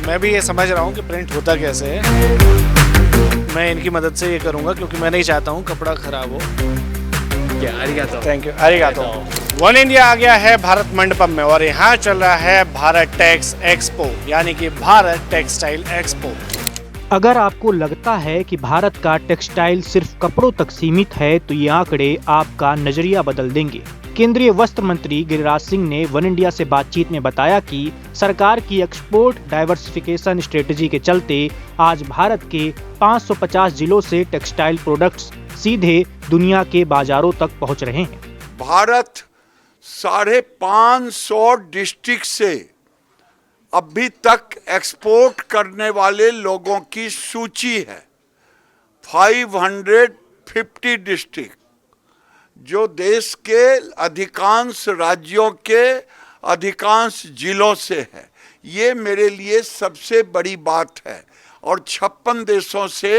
मैं भी ये समझ रहा हूँ कि प्रिंट होता कैसे है। मैं इनकी मदद से ये करूँगा क्योंकि मैं नहीं चाहता हूँ कपड़ा खराब हो। थैंक यू, अरिगातो। वन इंडिया आ गया है भारत मंडपम में और यहाँ चल रहा है भारत टेक्स एक्सपो, यानी कि भारत टेक्सटाइल एक्सपो। अगर आपको लगता है कि भारत का टेक्सटाइल सिर्फ कपड़ों तक सीमित है तो ये आंकड़े आपका नजरिया बदल देंगे। केंद्रीय वस्त्र मंत्री गिरिराज सिंह ने वन इंडिया से बातचीत में बताया कि सरकार की एक्सपोर्ट डाइवर्सिफिकेशन स्ट्रेटजी के चलते आज भारत के 550 जिलों से टेक्सटाइल प्रोडक्ट्स सीधे दुनिया के बाजारों तक पहुंच रहे हैं। भारत 550 डिस्ट्रिक्ट से अभी तक एक्सपोर्ट करने वाले लोगों की सूची है। 550 डिस्ट्रिक्ट जो देश के अधिकांश राज्यों के अधिकांश जिलों से है। ये मेरे लिए सबसे बड़ी बात है और 56 देशों से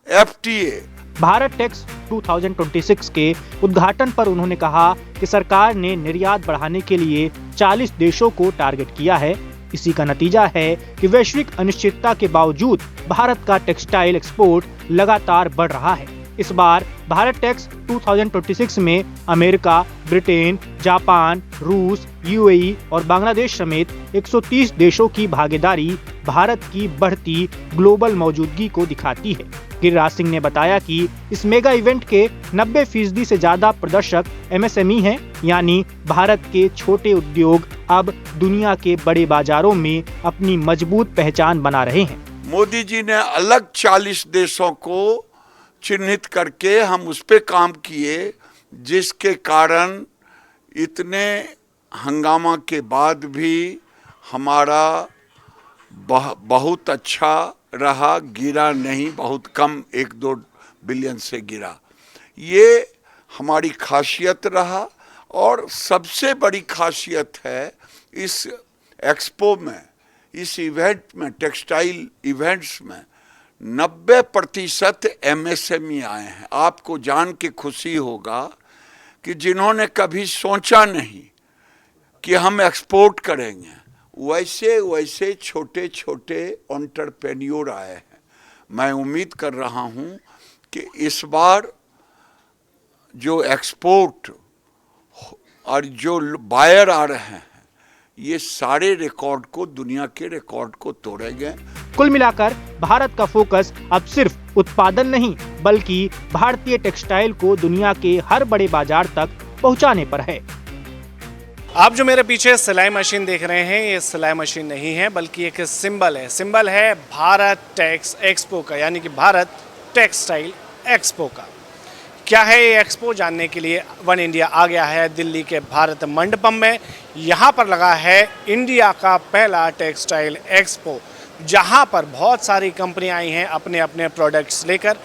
एफटीए। भारत टेक्स 2026 के उद्घाटन पर उन्होंने कहा कि सरकार ने निर्यात बढ़ाने के लिए 40 देशों को टारगेट किया है। इसी का नतीजा है कि वैश्विक अनिश्चितता के बावजूद भारत का टेक्सटाइल एक्सपोर्ट लगातार बढ़ रहा है। इस बार भारत टेक्स 2026 में अमेरिका, ब्रिटेन, जापान, रूस, यूएई और बांग्लादेश समेत 130 देशों की भागीदारी भारत की बढ़ती ग्लोबल मौजूदगी को दिखाती है। गिरिराज सिंह ने बताया कि इस मेगा इवेंट के 90% से ज्यादा प्रदर्शक एमएसएमई हैं, यानी भारत के छोटे उद्योग अब दुनिया के बड़े बाजारों में अपनी मजबूत पहचान बना रहे हैं। मोदी जी ने अलग 40 देशों को चिन्हित करके हम उस पे काम किए, जिसके कारण इतने हंगामा के बाद भी हमारा बहुत अच्छा रहा, गिरा नहीं, बहुत कम 1-2 बिलियन से गिरा। ये हमारी खासियत रहा और सबसे बड़ी खासियत है इस एक्सपो में, इस इवेंट में, टेक्सटाइल इवेंट्स में 90% एमएसएमई आए हैं। आपको जान के खुशी होगा कि जिन्होंने कभी सोचा नहीं कि हम एक्सपोर्ट करेंगे, वैसे छोटे छोटे एंटरप्रेन्योर आए हैं। मैं उम्मीद कर रहा हूं कि इस बार जो एक्सपोर्ट और जो बायर आ रहे हैं, ये सारे रिकॉर्ड को, दुनिया के रिकॉर्ड को तोड़ेंगे। कुल मिलाकर भारत का फोकस अब सिर्फ उत्पादन नहीं बल्कि भारतीय टेक्सटाइल को दुनिया के हर बड़े बाजार तक पहुंचाने पर है। आप जो मेरे पीछे सिलाई मशीन देख रहे हैं, ये सिलाई मशीन नहीं है बल्कि एक सिंबल है भारत टेक्स एक्सपो का, यानी कि भारत टेक्सटाइल एक्सपो का। क्या है ये एक्सपो, जानने के लिए वन इंडिया आ गया है दिल्ली के भारत मंडपम में। यहाँ पर लगा है इंडिया का पहला टेक्सटाइल एक्सपो, जहाँ पर बहुत सारी कंपनियाँ आई हैं अपने अपने प्रोडक्ट्स लेकर।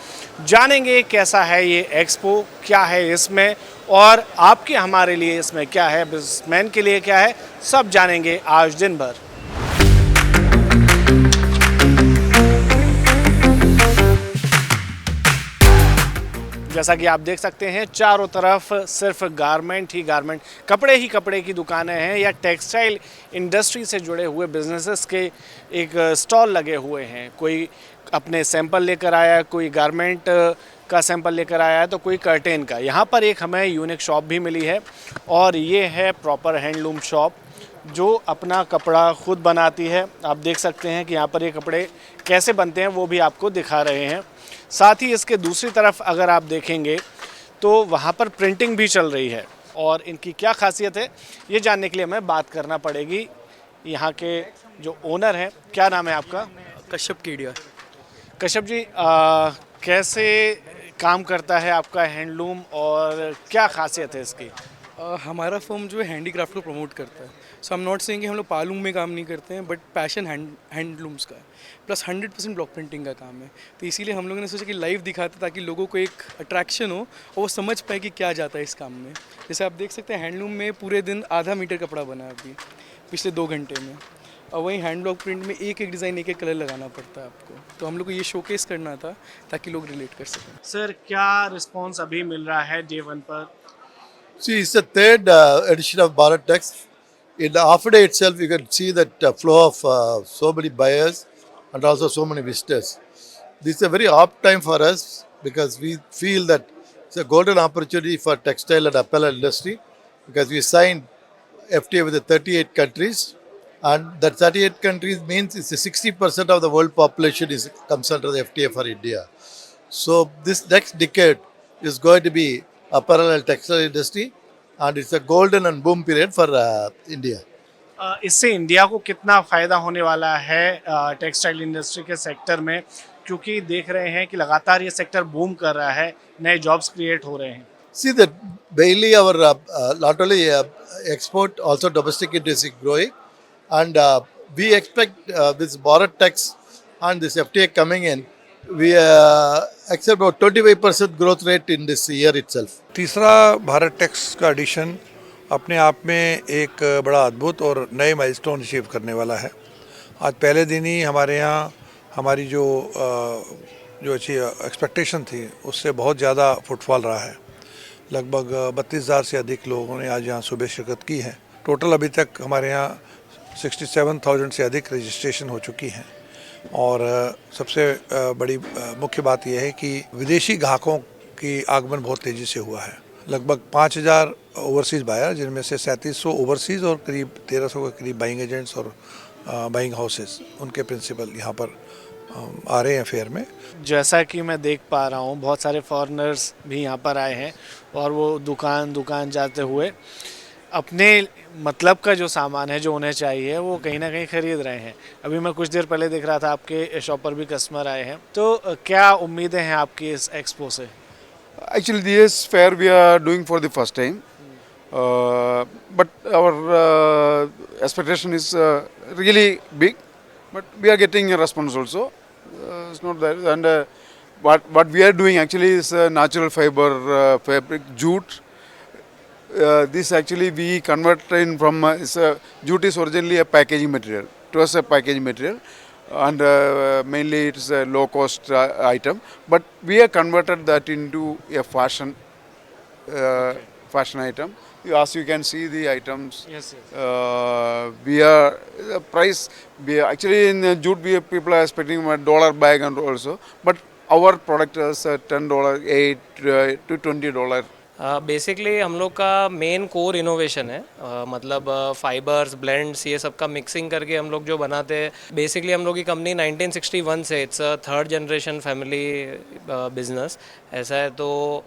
जानेंगे कैसा है ये एक्सपो, क्या है इसमें और आपके हमारे लिए इसमें क्या है, बिजनेसमैन के लिए क्या है, सब जानेंगे आज दिन भर। जैसा कि आप देख सकते हैं चारों तरफ सिर्फ गारमेंट, कपड़े ही कपड़े की दुकानें हैं या टेक्सटाइल इंडस्ट्री से जुड़े हुए बिजनेसेस के एक स्टॉल लगे हुए हैं। कोई अपने सैंपल लेकर आया, कोई गारमेंट का सैंपल लेकर आया है तो कोई कर्टेन का। यहाँ पर एक हमें यूनिक शॉप भी मिली है और ये है प्रॉपर हैंडलूम शॉप जो अपना कपड़ा खुद बनाती है। आप देख सकते हैं कि यहाँ पर ये कपड़े कैसे बनते हैं वो भी आपको दिखा रहे हैं। साथ ही इसके दूसरी तरफ अगर आप देखेंगे तो वहाँ पर प्रिंटिंग भी चल रही है और इनकी क्या खासियत है ये जानने के लिए हमें बात करना पड़ेगी यहाँ के जो ओनर हैं। क्या नाम है आपका? कश्यप केडिया। कश्यप जी, कैसे काम करता है आपका हैंडलूम और क्या खासियत है इसकी? हमारा फर्म जो है हैंडीक्राफ्ट को प्रमोट करता है। सो हम नॉट सेइंग कि हम लोग पालूम में काम नहीं करते हैं, बट पैशन हैंडलूम्स का है, प्लस 100% ब्लॉक प्रिंटिंग का काम है। तो इसीलिए हम लोगों ने सोचा कि लाइव दिखाते ताकि लोगों को एक अट्रैक्शन हो और वो समझ पाए कि क्या जाता है इस काम में। जैसे आप देख सकते हैं हैंडलूम में पूरे दिन आधा मीटर कपड़ा बना है अभी पिछले 2 घंटे में, और वहीं हैंड ब्लॉक प्रिंट में एक डिज़ाइन एक कलर लगाना पड़ता है आपको। तो हम लोग को ये शोकेस करना था ताकि लोग रिलेट कर सकें। सर, क्या रिस्पॉन्स अभी मिल रहा है डे 1 पर? See, it's the third edition of Bharat Tax. In the half a day itself, you can see that flow of so many buyers and also so many visitors. This is a very opt time for us because we feel that it's a golden opportunity for textile and apparel industry because we signed FTA with the 38 countries, and that 38 countries means it's 60% of the world population comes under the FTA for India. So this next decade is going to be apparel and textile industry, and it's a golden and boom period for India. इससे India को कितना फ़ायदा होने वाला है textile industry के sector में, क्योंकि देख रहे हैं कि लगातार ये सेक्टर बूम कर रहा है, नए जॉब्स क्रिएट हो रहे हैं. See that mainly our not only export, also domestic industry growing, and we expect this Bharat tax and this FTA coming in, we accept about 25% growth rate in this year itself. तीसरा Bharat tax का addition अपने आप में एक बड़ा अद्भुत और नए माइलस्टोन अचीव करने वाला है. आज पहले दिन ही हमारे यहाँ हमारी जो अच्छी एक्सपेक्टेशन थी उससे बहुत ज़्यादा फुटफॉल रहा है. लगभग 32,000 से अधिक लोगों ने आज यहाँ सुबह शिरकत की है. टोटल अभी तक हमारे यहाँ 67,000 से अधिक रजिस्ट्रेशन हो चुकी हैं. और सबसे बड़ी मुख्य बात यह है कि विदेशी ग्राहकों की आगमन बहुत तेज़ी से हुआ है. लगभग 5,000 ओवरसीज़ बायर, जिनमें से 3700 ओवरसीज़ और करीब 1,300 के करीब बाइंग एजेंट्स और बाइंग हाउसेस, उनके प्रिंसिपल यहाँ पर आ रहे हैं फेयर में. जैसा कि मैं देख पा रहा हूँ बहुत सारे फॉरेनर्स भी यहाँ पर आए हैं और वो दुकान जाते हुए अपने मतलब का जो सामान है जो उन्हें चाहिए वो कहीं ना कहीं ख़रीद रहे हैं. अभी मैं कुछ देर पहले देख रहा था आपके शॉप पर भी कस्टमर आए हैं. तो क्या उम्मीदें हैं आपकी इस एक्सपो से? Actually, this fair we are doing for the first time, but our expectation is really big. But we are getting a response also. It's not that, and what we are doing actually is natural fiber fabric jute. This actually we convert in from jute is originally a packaging material. It was a packaging material, and mainly it is a low cost item, but we have converted that into a fashion item. As you can see the items, Yes. we are price, we are, actually in jute people are expecting $1 bag and also, but our product is $10, $8 to $20. Basically हम लोग का main core innovation है, मतलब fibres, blends, ये सब का mixing करके हम लोग जो बनाते हैं. बेसिकली हम लोग की कंपनी 1961 से, it's a third generation family business ऐसा है. तो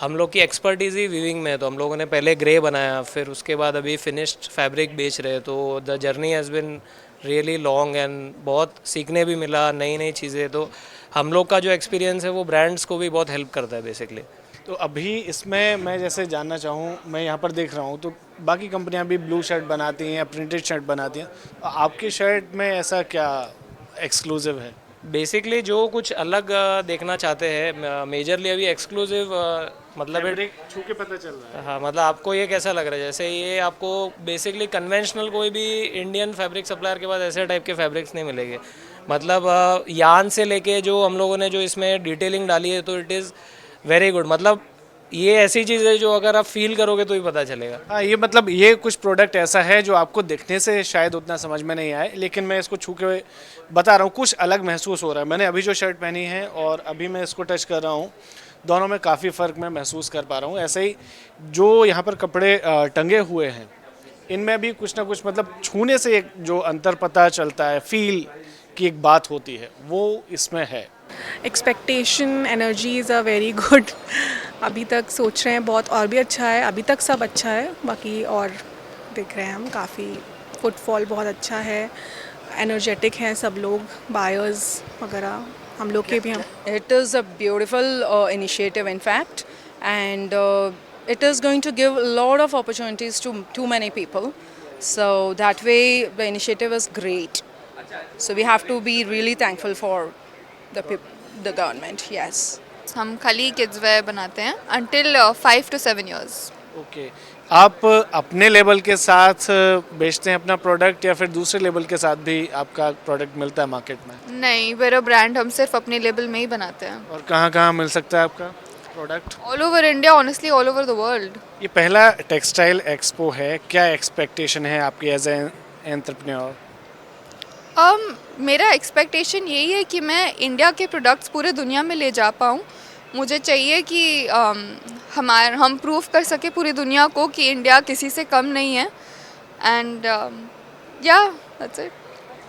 हम लोग की एक्सपर्टीज़ ही वीविंग में है. तो हम लोगों ने पहले ग्रे बनाया, फिर उसके बाद अभी फिनिश्ड फैब्रिक बेच रहे. तो the journey has been really long and बहुत सीखने भी मिला, नई नई चीज़ें. तो हम लोग का जो एक्सपीरियंस है वो ब्रांड्स को भी बहुत हेल्प करता है बेसिकली. तो अभी इसमें मैं जैसे जानना चाहूँ, मैं यहाँ पर देख रहा हूँ तो बाकी कंपनियाँ भी ब्लू शर्ट बनाती हैं, प्रिंटेड शर्ट बनाती हैं. आपकी शर्ट में ऐसा क्या एक्सक्लूसिव है? बेसिकली जो कुछ अलग देखना चाहते हैं, मेजरली अभी एक्सक्लूसिव मतलब छू के पता चल रहा है. हाँ, मतलब आपको ये कैसा लग रहा है? जैसे ये आपको बेसिकली कन्वेंशनल कोई भी इंडियन फैब्रिक सप्लायर के पास ऐसे टाइप के फैब्रिक्स नहीं मिलेंगे. मतलब यान से लेके जो हम लोगों ने जो इसमें डिटेलिंग डाली है, तो इट इज़ वेरी गुड. मतलब ये ऐसी चीज़ है जो अगर आप फील करोगे तो ही पता चलेगा. हाँ, ये मतलब ये कुछ प्रोडक्ट ऐसा है जो आपको देखने से शायद उतना समझ में नहीं आए, लेकिन मैं इसको छू के बता रहा हूँ, कुछ अलग महसूस हो रहा है. मैंने अभी जो शर्ट पहनी है और अभी मैं इसको टच कर रहा हूँ, दोनों में काफ़ी फ़र्क मैं महसूस कर पा रहा हूँ. ऐसे ही जो यहाँ पर कपड़े टंगे हुए हैं, इनमें भी कुछ ना कुछ मतलब छूने से एक जो अंतर पता चलता है, फील की एक बात होती है, वो इसमें है. Expectation energies are very good. अभी तक सोच रहे हैं बहुत और भी अच्छा है. अभी तक सब अच्छा है, बाकी और देख रहे हैं हम. काफ़ी फुटफॉल बहुत अच्छा है, एनर्जेटिक हैं सब लोग, बायर्स वगैरह हम लोग के भी हैं. It is a beautiful initiative, in fact, and it is going to give a lot of opportunities to many people. So that way, the initiative is great. So we have to be really thankful for the government. Yes. हम खाली kids where बनाते हैं until 5 to 7 years. Okay. आप अपने level के साथ बेचते हैं अपना प्रोडक्ट, या फिर दूसरे लेवल के साथ भी आपका प्रोडक्ट मिलता है मार्केट में? नहीं, वेरा ब्रांड हम सिर्फ अपने लेबल में ही बनाते हैं. और कहाँ कहाँ मिल सकता है आपका? Product? All over India, honestly all over the world. ये पहला टेक्सटाइल एक्सपो है, क्या एक्सपेक्टेशन है आपकी एज ए एंटरप्रेन्योर? मेरा एक्सपेक्टेशन यही है कि मैं इंडिया के प्रोडक्ट्स पूरे दुनिया में ले जा पाऊँ। मुझे चाहिए कि हम प्रूव कर सके पूरी दुनिया को कि इंडिया किसी से कम नहीं है। एंड या दैट्स इट।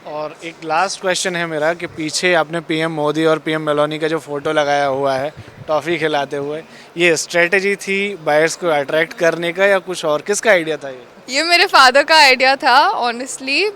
और एक लास्ट क्वेश्चन है मेरा कि पीछे आपने पीएम मोदी और पीएम मेलोनी का जो फोटो लगाया हुआ है टॉफ़ी खिलाते हुए, ये स्ट्रेटजी थी बायर्स को अट्रैक्ट करने का या कुछ और? किसका आइडिया था ये मेरे फादर का आइडिया था ऑनेस्टली,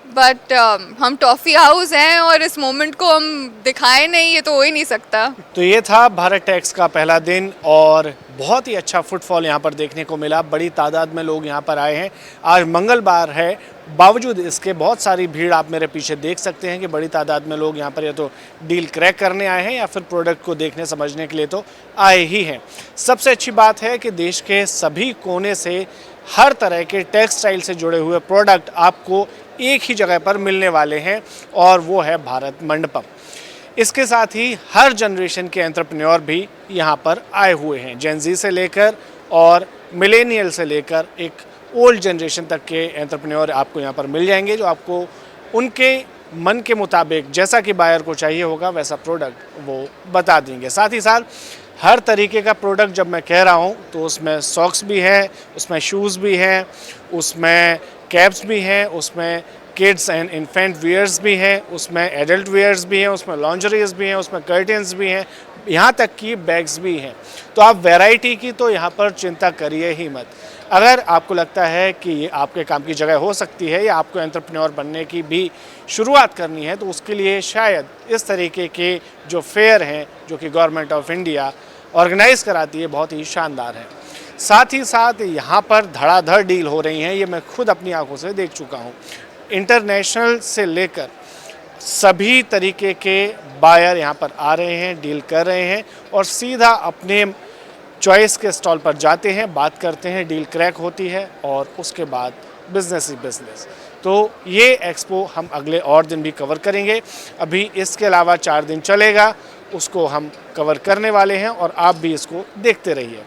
बट हम टॉफ़ी हाउस हैं और इस मोमेंट को हम दिखाएं नहीं, ये तो हो ही नहीं सकता। तो ये था भारत टेक्स का पहला दिन और बहुत ही अच्छा फुटफॉल यहाँ पर देखने को मिला। बड़ी तादाद में लोग यहाँ पर आए हैं। आज मंगलवार है, बावजूद इसके बहुत सारी भीड़ आप मेरे पीछे देख सकते हैं कि बड़ी तादाद में लोग यहाँ पर या तो डील क्रैक करने आए हैं या फिर प्रोडक्ट को देखने समझने के लिए तो आए ही हैं। सबसे अच्छी बात है कि देश के सभी कोने से हर तरह के टेक्सटाइल से जुड़े हुए प्रोडक्ट आपको एक ही जगह पर मिलने वाले हैं और वो है भारत मंडपम। इसके साथ ही हर जनरेशन के एंटरप्रेन्योर भी यहाँ पर आए हुए हैं, जेन ज़ी से लेकर और मिलेनियल से लेकर एक ओल्ड जनरेशन तक के एंटरप्रेन्योर आपको यहाँ पर मिल जाएंगे, जो आपको उनके मन के मुताबिक जैसा कि बायर को चाहिए होगा वैसा प्रोडक्ट वो बता देंगे। साथ ही साथ हर तरीके का प्रोडक्ट जब मैं कह रहा हूँ तो उसमें सॉक्स भी हैं, उसमें शूज़ भी हैं, उसमें कैप्स भी हैं, उसमें किड्स एंड इन्फेंट वियर्स भी हैं, उसमें एडल्ट वियर्स भी हैं, उसमें लॉन्जरीज भी हैं, उसमें कर्टन्स भी हैं, यहाँ तक कि बैग्स भी हैं। तो आप वैरायटी की तो यहाँ पर चिंता करिए ही मत। अगर आपको लगता है कि ये आपके काम की जगह हो सकती है या आपको एंटरप्रेन्योर बनने की भी शुरुआत करनी है, तो उसके लिए शायद इस तरीके के जो फेयर हैं जो कि गवर्नमेंट ऑफ इंडिया ऑर्गेनाइज़ कराती है, बहुत ही शानदार है। साथ ही साथ यहाँ पर धड़ाधड़ डील हो रही हैं, ये मैं खुद अपनी आंखों से देख चुका हूँ। इंटरनेशनल से लेकर सभी तरीके के बायर यहाँ पर आ रहे हैं, डील कर रहे हैं और सीधा अपने चॉइस के स्टॉल पर जाते हैं, बात करते हैं, डील क्रैक होती है और उसके बाद बिजनेस ही बिजनेस। तो ये एक्सपो हम अगले और दिन भी कवर करेंगे। अभी इसके अलावा 4 दिन चलेगा, उसको हम कवर करने वाले हैं और आप भी इसको देखते रहिए।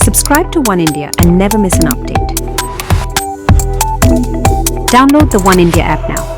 Subscribe to One India and never miss an update. Download the One India app now.